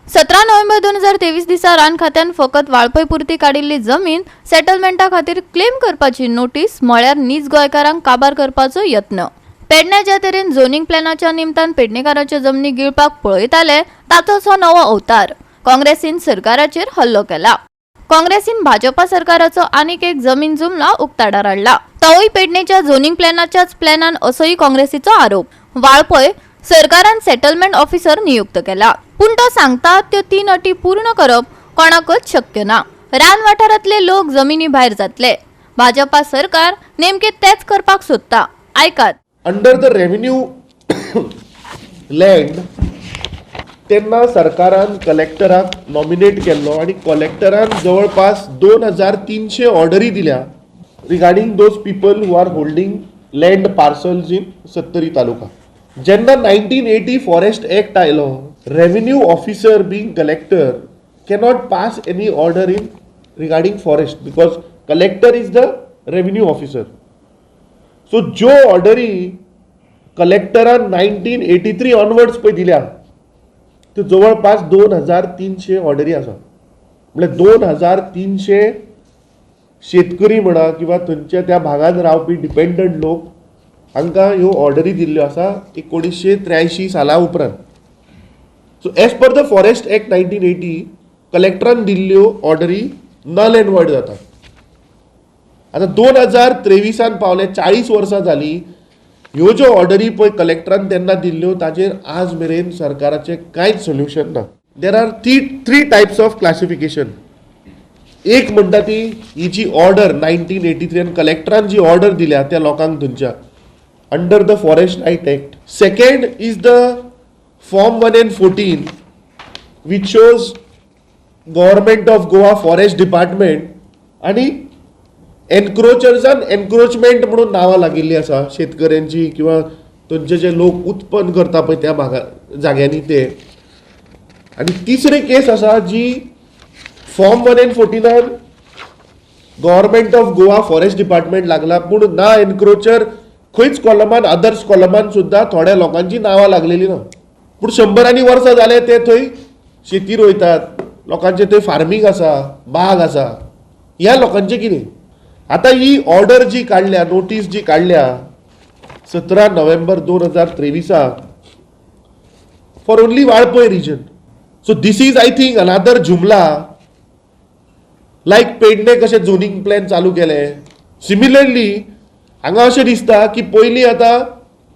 17 November 2023 दिसा रान खात्यान फकत वाळपय पुरती काडिल्ली जमीन सेटलमेंटा खातीर क्लेम करपाची नोटीस म्हळ्यार नीज गोंयकारांक काबार करपाचो यत्न। पेडणे ज्या तरेन झोनिंग प्लॅनाच्या निमतान पेडणेकारांच्यो जमनी गिळपाक पळयताले ताचोच हो नवो अवतार। काँग्रेसीन सरकाराचेर हल्लो केला। काँग्रेसीन भाजपा सरकाराचो आनीक एक जमीन जुमला उक्ताडार हाडला। तोय पेडणेच्या झोनिंग प्लॅनाच्याच प्लॅनान असोय काँग्रेसीचो आरोप। वाळपय सरकारान सेटलमेंट ऑफिसर नियुक्त केला, पूण तो सांगता त्यो 3 अटी पूर्ण करप कोणाकच शक्य ना। रान वाठारांतले लोक जमिनी भायर जातले। भाजपा सरकार नेमके तेच करपाक सोदता। आयकात। अंडर द रेव्हेन्यू लँड तेन्ना सरकारान कलेक्टराक नॉमिनेट केल्लो आणि कलेक्टरान जवळपास 2300 ऑर्डरी दिल्या regarding those people who are holding land parcels in Sattari taluka. जेन्ना 1980 फॉरेस्ट एक्ट आयलो, revenue officer being collector cannot pass any order in regarding forest because collector is the revenue officer. So ज्यो ऑर्डरी कलेक्टरान 1983 ऑनवर्ड्स पळय दिल्या त्यो जवळपास 2300 ऑर्डरी आसा। म्हणजे 2300 शेतकरी म्हणा किंवा थंयच्या त्या भागात रावपी डिपेंडंट लोक हांकां ह्यो ऑर्डरी दिल्ल्यो आसा 1983 साला उपरांत। So as per the forest act 1980 कलेक्टरान दिल्ल्यो ऑर्डरी नल एंड वॉइड जातात। आता 2023 पावले 40 वर्सां जाली, ह्यो ज्यो ऑर्डरी पळय कलेक्टरान तेन्ना दिल्ल्यो ताचेर आज मेरेन सरकाराचें कांयच सोल्युशन ना। There are three types of classification. एक म्हणटा ती ही जी ऑर्डर 1983 कलेक्टरान जी ऑर्डर दिल्या त्या लोकांक थंयच्या under the forest right act. Second is the form 114 which shows government of Goa forest department आणि एनक्रोचर्सान एनक्रोचमेंट म्हणून नावां लागिल्ली आसा शेतकऱ्यांची किंवा थंयचे जे लोक उत्पन्न करता पळय त्या जाग्यांनी ते। आणि तिसरी केस आसा जी form 114 government of Goa forest department लागला, पूण ना एनक्रोचर खंयच कॉलमान अदर्स कॉलमान सुद्धा थोड्या लोकांची नावां लागलेली ना। पूण 100 वर्सां जाले ते थंय शेती रोयतात, लोकांचे थंय फार्मींग आसा, बाग आसा। ह्या लोकांचें कितें? आता ही ऑर्डर जी काढल्या, नोटीस जी काढल्या 17 November 2023 for only Valpoi region. So this is I think another जुमला लायक पेडणे कशें झोनिंग प्लॅन चालू केले, सिमिलरली हांगा अशें दिसता की पयलीं आतां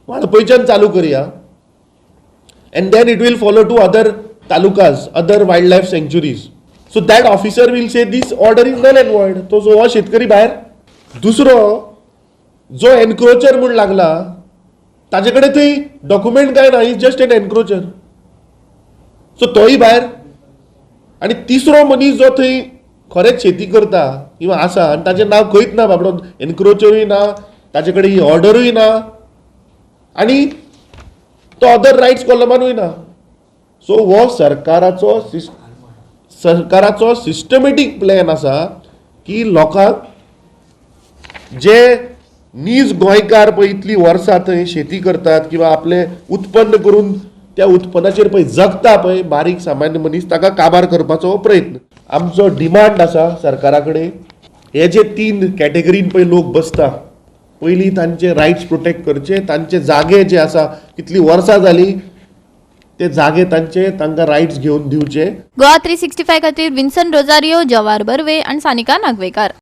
वाळपयच्यान चालू करया and then it will follow to other talukas, other wildlife sanctuaries. So that officer will say this order is null and void. तो जो हो शेतकरी भायर। दुसरो जो एनक्रोचर म्हूण लागला ताजे कडेन थंय डॉक्युमेंट काय ना, इज जस्ट एन एनक्रोचर, सो तोय भायर। आणि तिसरो मनीस जो थंय खरेंच शेती करता किंवा आसा आनी ताचें नांव खंयच ना बाबडो, एनक्रोचरूय ना, ताचे कडेन ही ऑर्डरूय ना आणि तो अदर रायट्स कॉलमानूय ना। सो हो सरकाराचो सिस्टमॅटीक प्लॅन आसा की लोकांक जे नीज गोंयकार पळय इतली वर्सां थंय शेती करतात किंवा आपले उत्पन्न करून त्या उत्पन्नाचेर पळय जगता पळय बारीक सामान्य मनीस, ताका काबार करपाचो प्रयत्न। आमचो डिमांड आसा सरकारा कडेन, हे जे 3 कॅटेगरीन पळय लोक बसता पयलीं तांचे रायट्स प्रोटेक्ट करचे, तांचे जागे जे आसा कितली वर्सां जाली ते जागे तांकां रायट्स घेवन दिवचे। गोवा 365 खातीर विन्सन रोजारियो, जवाहर बर्वे आणि सानिका नागवेकर।